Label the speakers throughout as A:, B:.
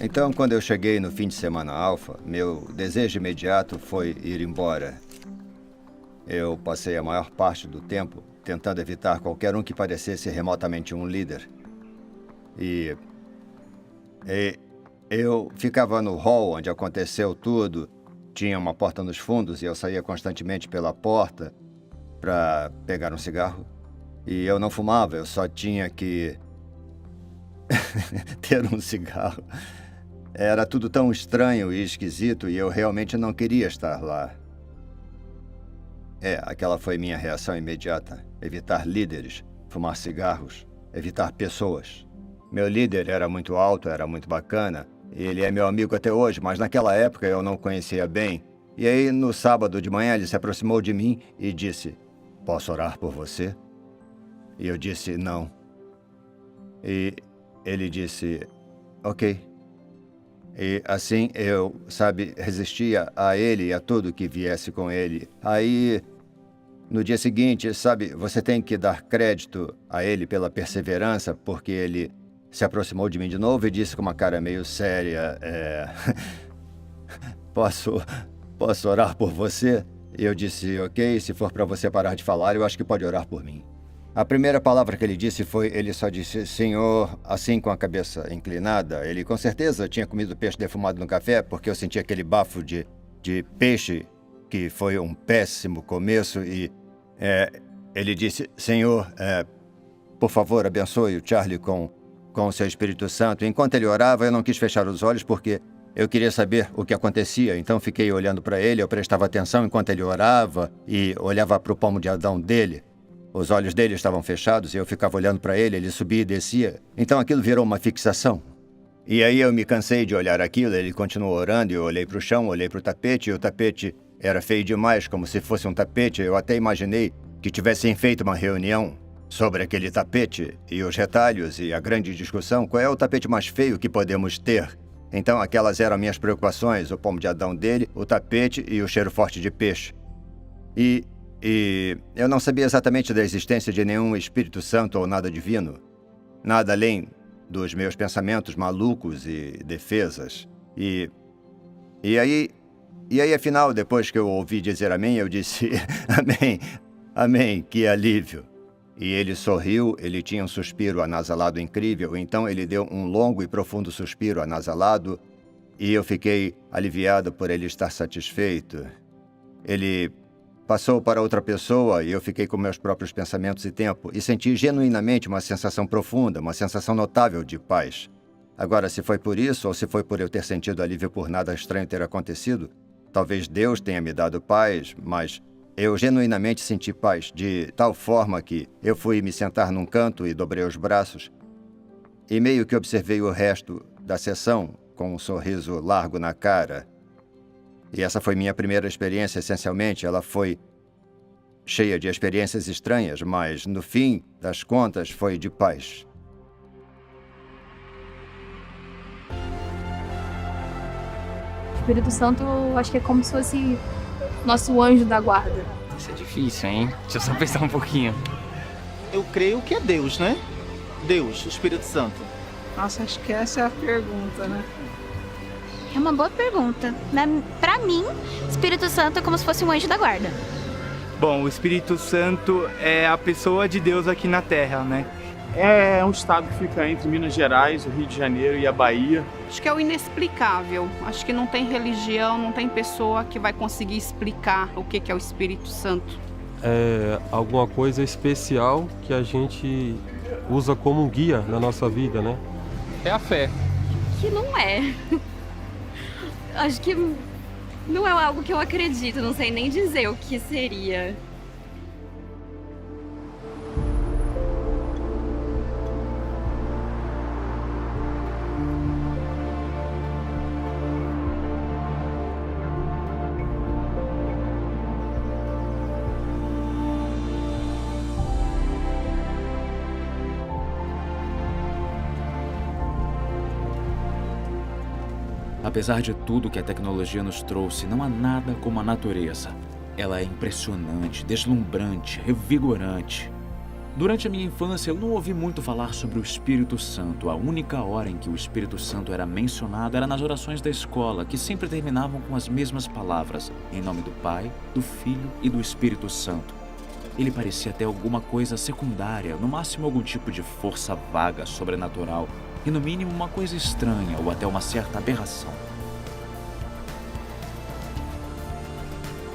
A: Então, quando eu cheguei no fim de semana alfa, meu desejo imediato foi ir embora. Eu passei a maior parte do tempo tentando evitar qualquer um que parecesse remotamente um líder. E eu ficava no hall onde aconteceu tudo. Tinha uma porta nos fundos e eu saía constantemente pela porta para pegar um cigarro. E eu não fumava, eu só tinha que ter um cigarro. Era tudo tão estranho e esquisito e eu realmente não queria estar lá. Aquela foi minha reação imediata. Evitar líderes, fumar cigarros, evitar pessoas. Meu líder era muito alto, era muito bacana. Ele é meu amigo até hoje, mas naquela época eu não o conhecia bem. E aí, no sábado de manhã, ele se aproximou de mim e disse: "Posso orar por você?" E eu disse: "Não." E ele disse: "Ok." E assim eu, resistia a ele e a tudo que viesse com ele. Aí, no dia seguinte, você tem que dar crédito a ele pela perseverança, porque ele se aproximou de mim de novo e disse com uma cara meio séria, posso orar por você? E eu disse: "Ok, se for para você parar de falar, eu acho que pode orar por mim." A primeira palavra que ele disse ele só disse "Senhor", assim com a cabeça inclinada. Ele com certeza tinha comido peixe defumado no café, porque eu senti aquele bafo de peixe, que foi um péssimo começo, e ele disse: "Senhor, por favor, abençoe o Charlie com o seu Espírito Santo." Enquanto ele orava, eu não quis fechar os olhos, porque eu queria saber o que acontecia. Então fiquei olhando para ele, eu prestava atenção enquanto ele orava e olhava para o palmo de Adão dele. Os olhos dele estavam fechados e eu ficava olhando para ele, ele subia e descia. Então aquilo virou uma fixação. E aí eu me cansei de olhar aquilo, ele continuou orando e eu olhei para o chão, olhei para o tapete, e o tapete era feio demais, como se fosse um tapete. Eu até imaginei que tivessem feito uma reunião sobre aquele tapete e os retalhos e a grande discussão: qual é o tapete mais feio que podemos ter? Então aquelas eram minhas preocupações: o palmo de Adão dele, o tapete e o cheiro forte de peixe. E eu não sabia exatamente da existência de nenhum Espírito Santo ou nada divino. Nada além dos meus pensamentos malucos e defesas. E aí, afinal, depois que eu ouvi dizer amém, eu disse: "Amém, amém, que alívio." E ele sorriu, ele tinha um suspiro anasalado incrível, então ele deu um longo e profundo suspiro anasalado e eu fiquei aliviado por ele estar satisfeito. Ele passou para outra pessoa e eu fiquei com meus próprios pensamentos e tempo e senti genuinamente uma sensação profunda, uma sensação notável de paz. Agora, se foi por isso ou se foi por eu ter sentido alívio por nada estranho ter acontecido, talvez Deus tenha me dado paz, mas eu genuinamente senti paz de tal forma que eu fui me sentar num canto e dobrei os braços e meio que observei o resto da sessão com um sorriso largo na cara. E essa foi minha primeira experiência, essencialmente. Ela foi cheia de experiências estranhas, mas, no fim das contas, foi de paz.
B: O Espírito Santo, acho que é como se fosse nosso anjo da guarda.
C: Isso é difícil, hein? Deixa eu só pensar um pouquinho.
D: Eu creio que é Deus, né? Deus, o Espírito Santo.
E: Nossa, acho que essa é a pergunta, né?
F: É uma boa pergunta. Pra mim, Espírito Santo é como se fosse um anjo da guarda.
G: Bom, o Espírito Santo é a pessoa de Deus aqui na Terra, né?
H: É um estado que fica entre Minas Gerais, o Rio de Janeiro e a Bahia.
I: Acho que é o inexplicável. Acho que não tem religião, não tem pessoa que vai conseguir explicar o que é o Espírito Santo.
J: É alguma coisa especial que a gente usa como um guia na nossa vida, né?
C: É a fé.
B: Que não é. Acho que não é algo que eu acredito, não sei nem dizer o que seria.
K: Apesar de tudo que a tecnologia nos trouxe, não há nada como a natureza. Ela é impressionante, deslumbrante, revigorante. Durante a minha infância, eu não ouvi muito falar sobre o Espírito Santo. A única hora em que o Espírito Santo era mencionado era nas orações da escola, que sempre terminavam com as mesmas palavras, em nome do Pai, do Filho e do Espírito Santo. Ele parecia ter alguma coisa secundária, no máximo algum tipo de força vaga, sobrenatural, e no mínimo uma coisa estranha ou até uma certa aberração.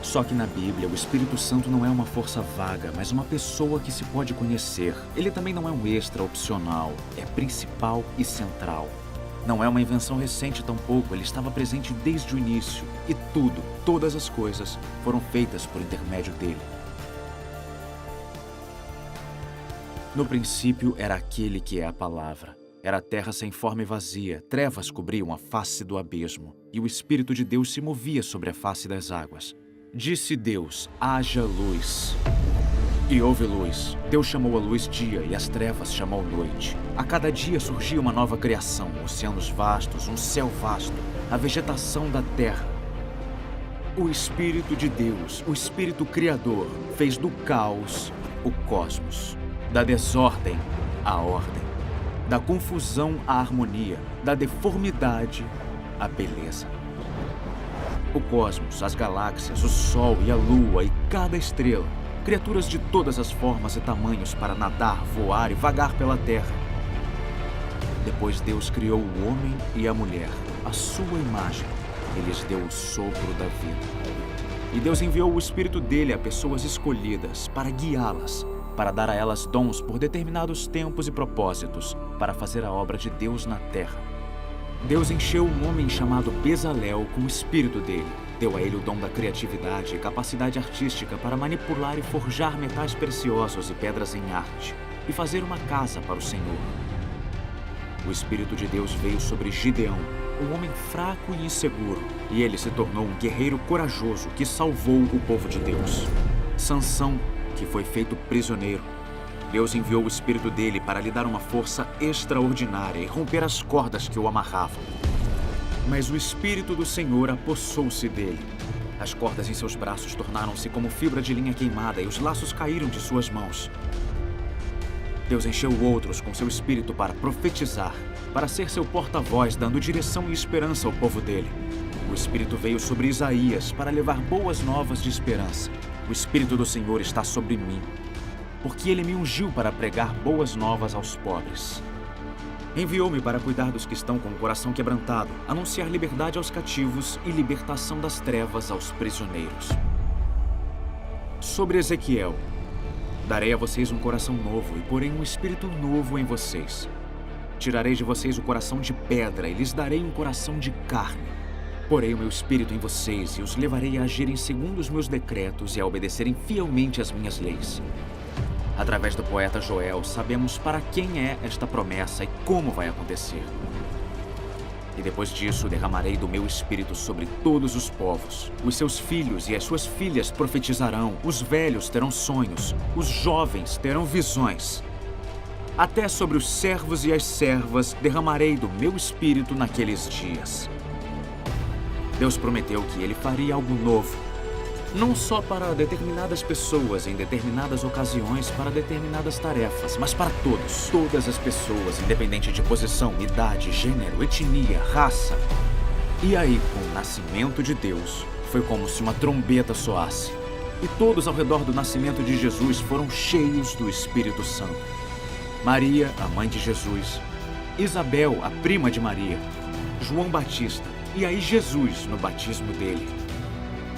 K: Só que na Bíblia, o Espírito Santo não é uma força vaga, mas uma pessoa que se pode conhecer. Ele também não é um extra opcional, é principal e central. Não é uma invenção recente tampouco, ele estava presente desde o início. E tudo, todas as coisas, foram feitas por intermédio dele. No princípio era aquele que é a palavra. Era a terra sem forma e vazia, trevas cobriam a face do abismo, e o Espírito de Deus se movia sobre a face das águas. Disse Deus, haja luz. E houve luz. Deus chamou a luz dia e as trevas chamou noite. A cada dia surgia uma nova criação, oceanos vastos, um céu vasto, a vegetação da terra. O Espírito de Deus, o Espírito Criador, fez do caos o cosmos, da desordem a ordem, da confusão a harmonia, da deformidade a beleza. O cosmos, as galáxias, o sol e a lua e cada estrela, criaturas de todas as formas e tamanhos para nadar, voar e vagar pela terra. Depois Deus criou o homem e a mulher, à sua imagem, e lhes deu o sopro da vida. E Deus enviou o Espírito dele a pessoas escolhidas para guiá-las, para dar a elas dons por determinados tempos e propósitos, para fazer a obra de Deus na terra. Deus encheu um homem chamado Bezalel com o espírito dele. Deu a ele o dom da criatividade e capacidade artística para manipular e forjar metais preciosos e pedras em arte, e fazer uma casa para o Senhor. O Espírito de Deus veio sobre Gideão, um homem fraco e inseguro, e ele se tornou um guerreiro corajoso que salvou o povo de Deus. Sansão, que foi feito prisioneiro. Deus enviou o Espírito dele para lhe dar uma força extraordinária e romper as cordas que o amarravam. Mas o Espírito do Senhor apossou-se dele. As cordas em seus braços tornaram-se como fibra de linha queimada e os laços caíram de suas mãos. Deus encheu outros com seu Espírito para profetizar, para ser seu porta-voz, dando direção e esperança ao povo dele. O Espírito veio sobre Isaías para levar boas novas de esperança. O Espírito do Senhor está sobre mim, porque ele me ungiu para pregar boas novas aos pobres. Enviou-me para cuidar dos que estão com o coração quebrantado, anunciar liberdade aos cativos e libertação das trevas aos prisioneiros. Sobre Ezequiel, darei a vocês um coração novo e porei um espírito novo em vocês. Tirarei de vocês o coração de pedra e lhes darei um coração de carne. Porei o meu espírito em vocês e os levarei a agirem segundo os meus decretos e a obedecerem fielmente às minhas leis. Através do poeta Joel, sabemos para quem é esta promessa e como vai acontecer. E depois disso, derramarei do meu espírito sobre todos os povos. Os seus filhos e as suas filhas profetizarão, os velhos terão sonhos, os jovens terão visões. Até sobre os servos e as servas derramarei do meu espírito naqueles dias. Deus prometeu que ele faria algo novo. Não só para determinadas pessoas, em determinadas ocasiões, para determinadas tarefas, mas para todos. Todas as pessoas, independente de posição, idade, gênero, etnia, raça. E aí, com o nascimento de Deus, foi como se uma trombeta soasse. E todos ao redor do nascimento de Jesus foram cheios do Espírito Santo. Maria, a mãe de Jesus. Isabel, a prima de Maria. João Batista. E aí Jesus, no batismo dele.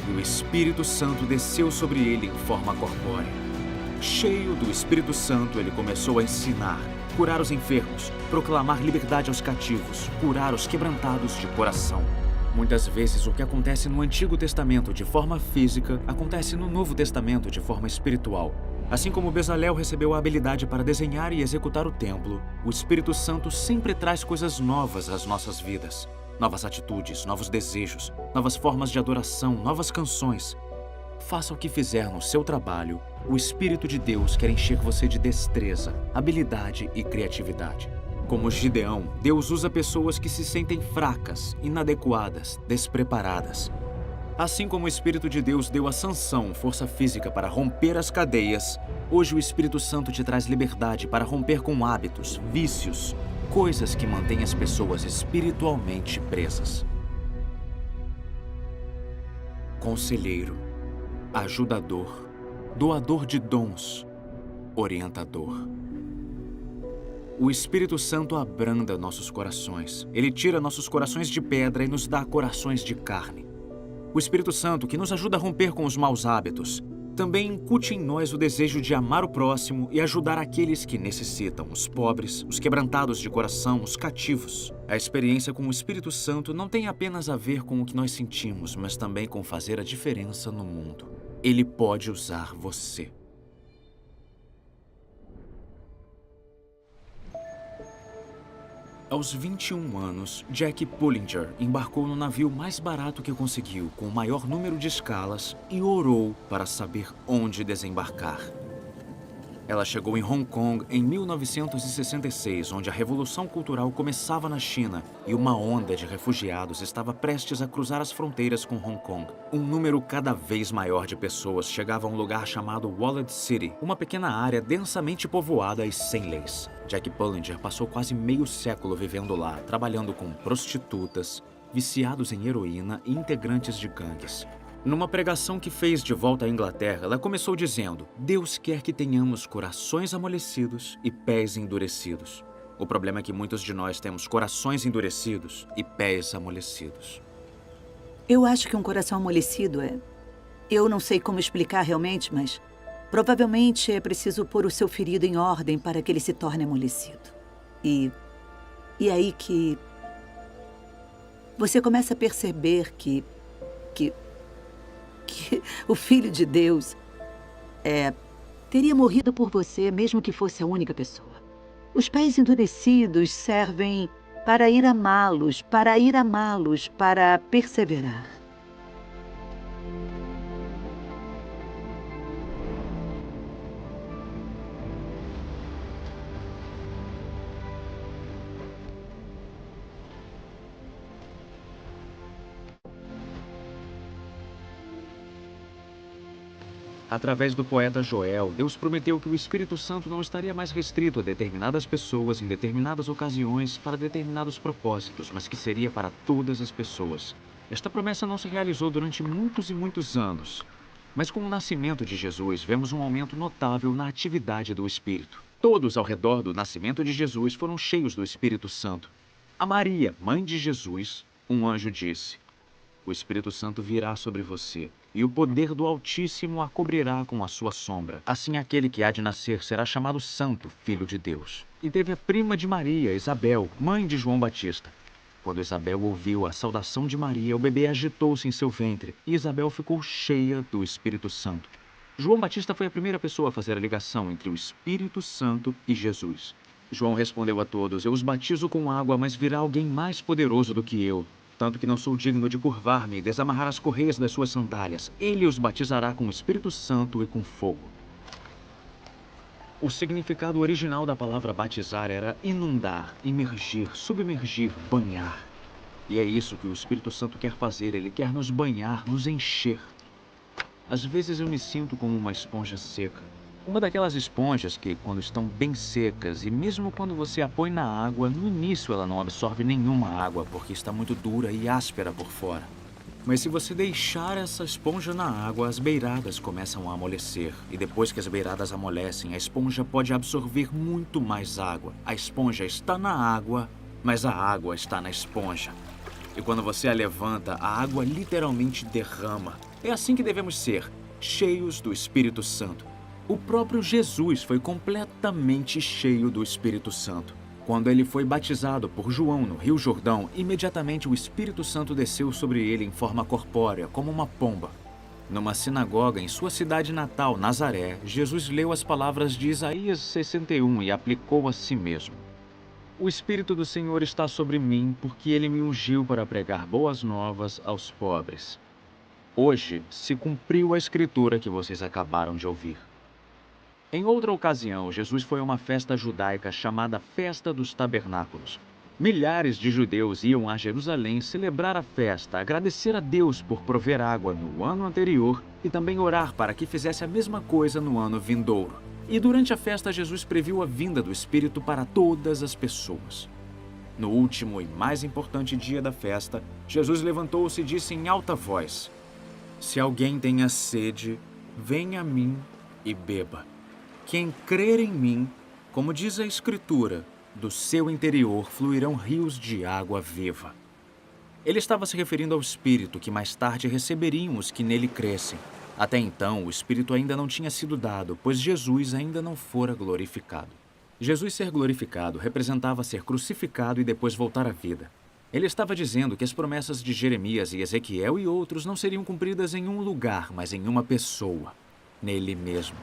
K: E o Espírito Santo desceu sobre ele em forma corpórea. Cheio do Espírito Santo, ele começou a ensinar, curar os enfermos, proclamar liberdade aos cativos, curar os quebrantados de coração. Muitas vezes o que acontece no Antigo Testamento de forma física, acontece no Novo Testamento de forma espiritual. Assim como Bezalel recebeu a habilidade para desenhar e executar o templo, o Espírito Santo sempre traz coisas novas às nossas vidas. Novas atitudes, novos desejos, novas formas de adoração, novas canções. Faça o que fizer no seu trabalho, o Espírito de Deus quer encher você de destreza, habilidade e criatividade. Como Gideão, Deus usa pessoas que se sentem fracas, inadequadas, despreparadas. Assim como o Espírito de Deus deu a sanção, força física para romper as cadeias, hoje o Espírito Santo te traz liberdade para romper com hábitos, vícios, coisas que mantêm as pessoas espiritualmente presas. Conselheiro, ajudador, doador de dons, orientador. O Espírito Santo abranda nossos corações. Ele tira nossos corações de pedra e nos dá corações de carne. O Espírito Santo, que nos ajuda a romper com os maus hábitos, também incute em nós o desejo de amar o próximo e ajudar aqueles que necessitam, os pobres, os quebrantados de coração, os cativos. A experiência com o Espírito Santo não tem apenas a ver com o que nós sentimos, mas também com fazer a diferença no mundo. Ele pode usar você. Aos 21 anos, Jack Pullinger embarcou no navio mais barato que conseguiu, com o maior número de escalas, e orou para saber onde desembarcar. Ela chegou em Hong Kong em 1966, onde a Revolução Cultural começava na China e uma onda de refugiados estava prestes a cruzar as fronteiras com Hong Kong. Um número cada vez maior de pessoas chegava a um lugar chamado Walled City, uma pequena área densamente povoada e sem leis. Jack Pullinger passou quase meio século vivendo lá, trabalhando com prostitutas, viciados em heroína e integrantes de gangues. Numa pregação que fez de volta à Inglaterra, ela começou dizendo: Deus quer que tenhamos corações amolecidos e pés endurecidos. O problema é que muitos de nós temos corações endurecidos e pés amolecidos.
L: Eu acho que um coração amolecido é... Eu não sei como explicar realmente, mas... Provavelmente é preciso pôr o seu ferido em ordem para que ele se torne amolecido. E aí que... Você começa a perceber que o Filho de Deus teria morrido por você, mesmo que fosse a única pessoa. Os pés endurecidos servem para ir amá-los, para perseverar.
K: Através do poeta Joel, Deus prometeu que o Espírito Santo não estaria mais restrito a determinadas pessoas em determinadas ocasiões para determinados propósitos, mas que seria para todas as pessoas. Esta promessa não se realizou durante muitos e muitos anos. Mas com o nascimento de Jesus, vemos um aumento notável na atividade do Espírito. Todos ao redor do nascimento de Jesus foram cheios do Espírito Santo. A Maria, mãe de Jesus, um anjo disse: O Espírito Santo virá sobre você, e o poder do Altíssimo a cobrirá com a sua sombra. Assim aquele que há de nascer será chamado Santo, Filho de Deus. E teve a prima de Maria, Isabel, mãe de João Batista. Quando Isabel ouviu a saudação de Maria, o bebê agitou-se em seu ventre, e Isabel ficou cheia do Espírito Santo. João Batista foi a primeira pessoa a fazer a ligação entre o Espírito Santo e Jesus. João respondeu a todos: Eu os batizo com água, mas virá alguém mais poderoso do que eu, tanto que não sou digno de curvar-me e desamarrar as correias das suas sandálias. Ele os batizará com o Espírito Santo e com fogo. O significado original da palavra batizar era inundar, imergir, submergir, banhar. E é isso que o Espírito Santo quer fazer. Ele quer nos banhar, nos encher. Às vezes eu me sinto como uma esponja seca. Uma daquelas esponjas que, quando estão bem secas, e mesmo quando você a põe na água, no início ela não absorve nenhuma água, porque está muito dura e áspera por fora. Mas se você deixar essa esponja na água, as beiradas começam a amolecer. E depois que as beiradas amolecem, a esponja pode absorver muito mais água. A esponja está na água, mas a água está na esponja. E quando você a levanta, a água literalmente derrama. É assim que devemos ser, cheios do Espírito Santo. O próprio Jesus foi completamente cheio do Espírito Santo. Quando ele foi batizado por João no Rio Jordão, imediatamente o Espírito Santo desceu sobre ele em forma corpórea, como uma pomba. Numa sinagoga em sua cidade natal, Nazaré, Jesus leu as palavras de Isaías 61 e aplicou a si mesmo. O Espírito do Senhor está sobre mim, porque ele me ungiu para pregar boas novas aos pobres. Hoje se cumpriu a escritura que vocês acabaram de ouvir. Em outra ocasião, Jesus foi a uma festa judaica chamada Festa dos Tabernáculos. Milhares de judeus iam a Jerusalém celebrar a festa, agradecer a Deus por prover água no ano anterior e também orar para que fizesse a mesma coisa no ano vindouro. E durante a festa, Jesus previu a vinda do Espírito para todas as pessoas. No último e mais importante dia da festa, Jesus levantou-se e disse em alta voz: "Se alguém tenha sede, venha a mim e beba. Quem crer em mim, como diz a Escritura, do seu interior fluirão rios de água viva." Ele estava se referindo ao Espírito que mais tarde receberiam os que nele crescem. Até então, o Espírito ainda não tinha sido dado, pois Jesus ainda não fora glorificado. Jesus ser glorificado representava ser crucificado e depois voltar à vida. Ele estava dizendo que as promessas de Jeremias e Ezequiel e outros não seriam cumpridas em um lugar, mas em uma pessoa, nele mesmo.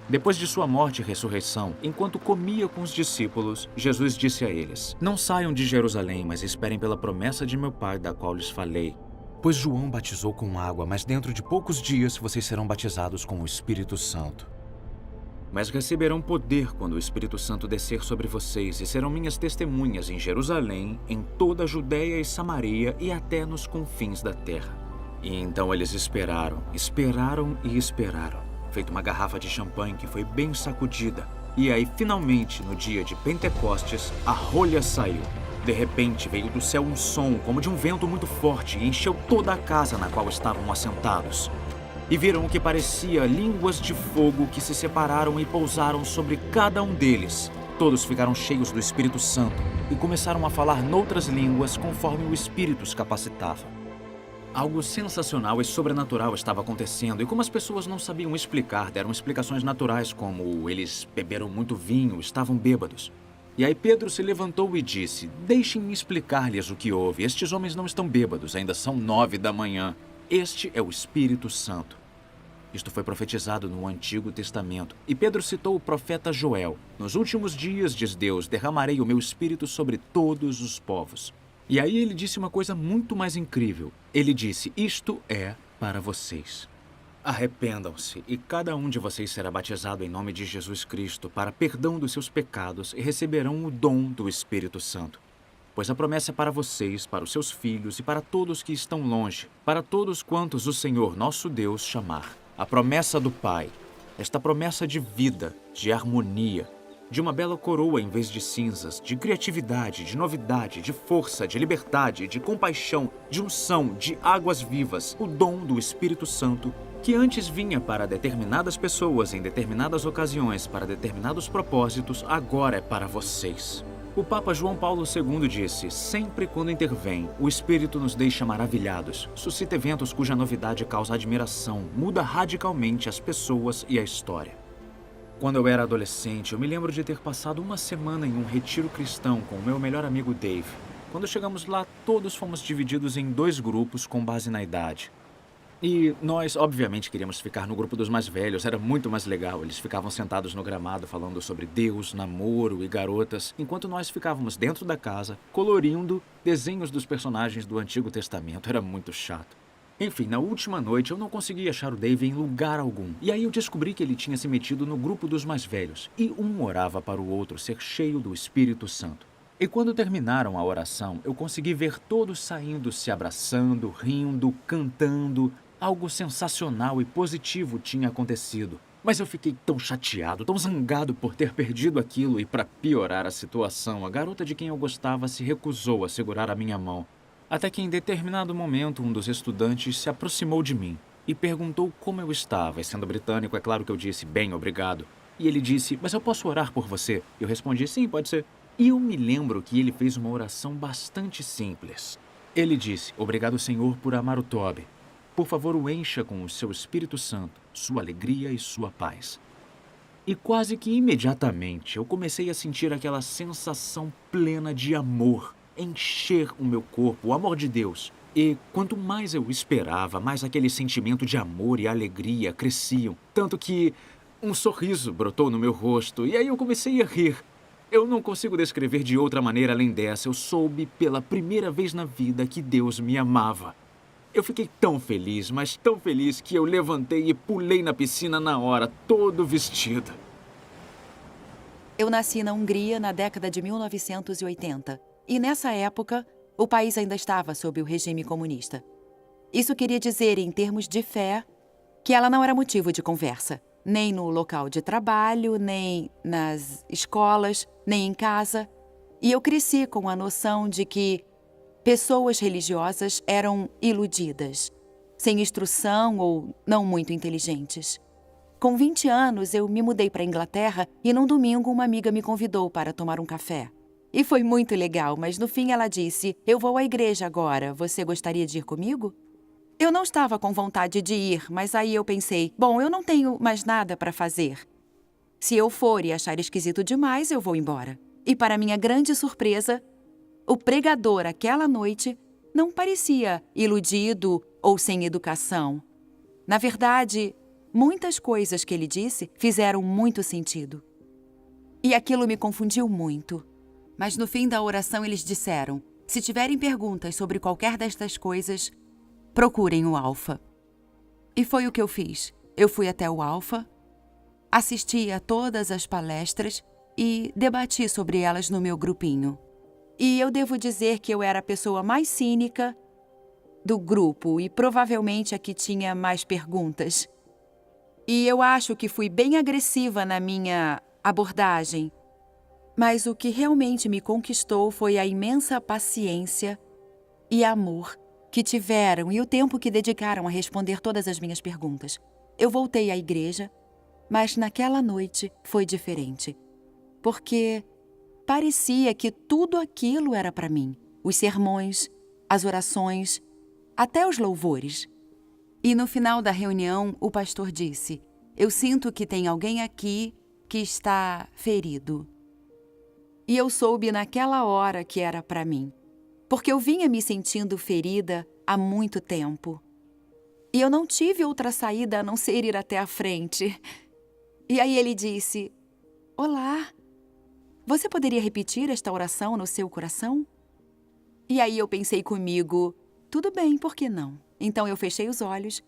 K: Depois de sua morte e ressurreição, enquanto comia com os discípulos, Jesus disse a eles: "Não saiam de Jerusalém, mas esperem pela promessa de meu Pai, da qual lhes falei. Pois João batizou com água, mas dentro de poucos dias vocês serão batizados com o Espírito Santo. Mas receberão poder quando o Espírito Santo descer sobre vocês e serão minhas testemunhas em Jerusalém, em toda a Judéia e Samaria e até nos confins da terra." E então eles esperaram e esperaram, feito uma garrafa de champanhe que foi bem sacudida. E aí, finalmente, no dia de Pentecostes, a rolha saiu. De repente, veio do céu um som, como de um vento muito forte, e encheu toda a casa na qual estavam assentados. E viram o que parecia línguas de fogo que se separaram e pousaram sobre cada um deles. Todos ficaram cheios do Espírito Santo e começaram a falar noutras línguas conforme o Espírito os capacitava. Algo sensacional e sobrenatural estava acontecendo, e como as pessoas não sabiam explicar, deram explicações naturais, como eles beberam muito vinho, estavam bêbados. E aí Pedro se levantou e disse: "Deixem-me explicar-lhes o que houve. Estes homens não estão bêbados, ainda são 9 da manhã. Este é o Espírito Santo." Isto foi profetizado no Antigo Testamento. E Pedro citou o profeta Joel: "Nos últimos dias, diz Deus, derramarei o meu Espírito sobre todos os povos." E aí ele disse uma coisa muito mais incrível. Ele disse: "Isto é para vocês. Arrependam-se e cada um de vocês será batizado em nome de Jesus Cristo para perdão dos seus pecados e receberão o dom do Espírito Santo. Pois a promessa é para vocês, para os seus filhos e para todos que estão longe, para todos quantos o Senhor nosso Deus chamar." A promessa do Pai, esta promessa de vida, de harmonia, de uma bela coroa em vez de cinzas, de criatividade, de novidade, de força, de liberdade, de compaixão, de unção, de águas vivas, o dom do Espírito Santo, que antes vinha para determinadas pessoas em determinadas ocasiões, para determinados propósitos, agora é para vocês. O Papa João Paulo II disse: "Sempre quando intervém, o Espírito nos deixa maravilhados, suscita eventos cuja novidade causa admiração, muda radicalmente as pessoas e a história." Quando eu era adolescente, eu me lembro de ter passado uma semana em um retiro cristão com o meu melhor amigo Dave. Quando chegamos lá, todos fomos divididos em 2 grupos com base na idade. E nós, obviamente, queríamos ficar no grupo dos mais velhos, era muito mais legal. Eles ficavam sentados no gramado falando sobre Deus, namoro e garotas, enquanto nós ficávamos dentro da casa, colorindo desenhos dos personagens do Antigo Testamento. Era muito chato. Enfim, na última noite eu não consegui achar o Dave em lugar algum. E aí eu descobri que ele tinha se metido no grupo dos mais velhos. E um orava para o outro ser cheio do Espírito Santo. E quando terminaram a oração, eu consegui ver todos saindo, se abraçando, rindo, cantando. Algo sensacional e positivo tinha acontecido. Mas eu fiquei tão chateado, tão zangado por ter perdido aquilo. E para piorar a situação, a garota de quem eu gostava se recusou a segurar a minha mão. Até que em determinado momento um dos estudantes se aproximou de mim e perguntou como eu estava. E sendo britânico, é claro que eu disse: "Bem, obrigado." E ele disse: "Mas eu posso orar por você?" Eu respondi: "Sim, pode ser." E eu me lembro que ele fez uma oração bastante simples. Ele disse: "Obrigado, Senhor, por amar o Toby. Por favor, o encha com o seu Espírito Santo, sua alegria e sua paz." E quase que imediatamente eu comecei a sentir aquela sensação plena de amor encher o meu corpo, o amor de Deus. E quanto mais eu esperava, mais aquele sentimento de amor e alegria cresciam. Tanto que um sorriso brotou no meu rosto e aí eu comecei a rir. Eu não consigo descrever de outra maneira além dessa. Eu soube pela primeira vez na vida que Deus me amava. Eu fiquei tão feliz, mas tão feliz que eu levantei e pulei na piscina na hora, todo vestido.
M: Eu nasci na Hungria na década de 1980. E nessa época, o país ainda estava sob o regime comunista. Isso queria dizer, em termos de fé, que ela não era motivo de conversa, nem no local de trabalho, nem nas escolas, nem em casa. E eu cresci com a noção de que pessoas religiosas eram iludidas, sem instrução ou não muito inteligentes. Com 20 anos, eu me mudei para a Inglaterra e num domingo uma amiga me convidou para tomar um café. E foi muito legal, mas no fim ela disse: "Eu vou à igreja agora, você gostaria de ir comigo?" Eu não estava com vontade de ir, mas aí eu pensei, bom, eu não tenho mais nada para fazer. Se eu for e achar esquisito demais, eu vou embora. E para minha grande surpresa, o pregador aquela noite não parecia iludido ou sem educação. Na verdade, muitas coisas que ele disse fizeram muito sentido. E aquilo me confundiu muito. Mas no fim da oração eles disseram: se tiverem perguntas sobre qualquer destas coisas, procurem o Alfa. E foi o que eu fiz. Eu fui até o Alfa, assisti a todas as palestras e debati sobre elas no meu grupinho. E eu devo dizer que eu era a pessoa mais cínica do grupo e provavelmente a que tinha mais perguntas. E eu acho que fui bem agressiva na minha abordagem. Mas o que realmente me conquistou foi a imensa paciência e amor que tiveram e o tempo que dedicaram a responder todas as minhas perguntas. Eu voltei à igreja, mas naquela noite foi diferente. Porque parecia que tudo aquilo era para mim. Os sermões, as orações, até os louvores. E no final da reunião, o pastor disse: "Eu sinto que tem alguém aqui que está ferido." E eu soube naquela hora que era para mim. Porque eu vinha me sentindo ferida há muito tempo. E eu não tive outra saída a não ser ir até a frente. E aí ele disse: "Olá, você poderia repetir esta oração no seu coração?" E aí eu pensei comigo: tudo bem, por que não? Então eu fechei os olhos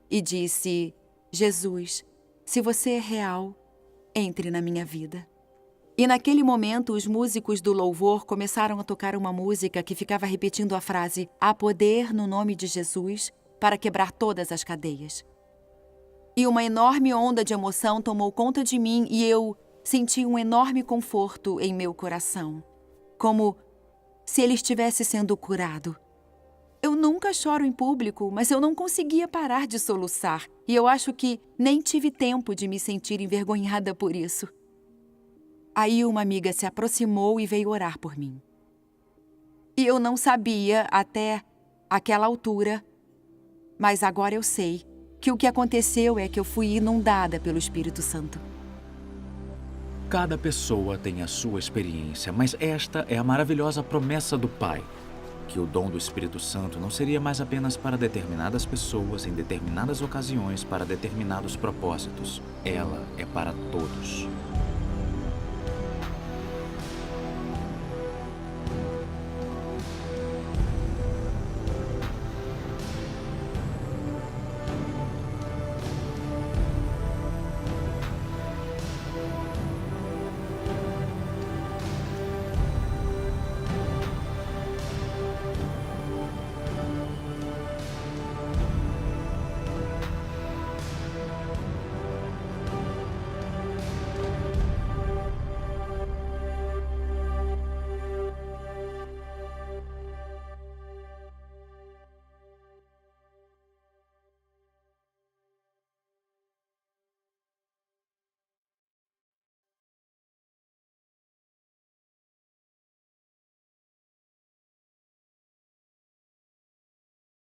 M: e disse: "Jesus, se você é real, entre na minha vida." E naquele momento, os músicos do louvor começaram a tocar uma música que ficava repetindo a frase: "Há poder no nome de Jesus para quebrar todas as cadeias." E uma enorme onda de emoção tomou conta de mim e eu senti um enorme conforto em meu coração, como se ele estivesse sendo curado. Eu nunca choro em público, mas eu não conseguia parar de soluçar, e eu acho que nem tive tempo de me sentir envergonhada por isso. Aí uma amiga se aproximou e veio orar por mim. E eu não sabia até aquela altura, mas agora eu sei que o que aconteceu é que eu fui inundada pelo Espírito Santo.
K: Cada pessoa tem a sua experiência, mas esta é a maravilhosa promessa do Pai, que o dom do Espírito Santo não seria mais apenas para determinadas pessoas, em determinadas ocasiões, para determinados propósitos. Ela é para todos.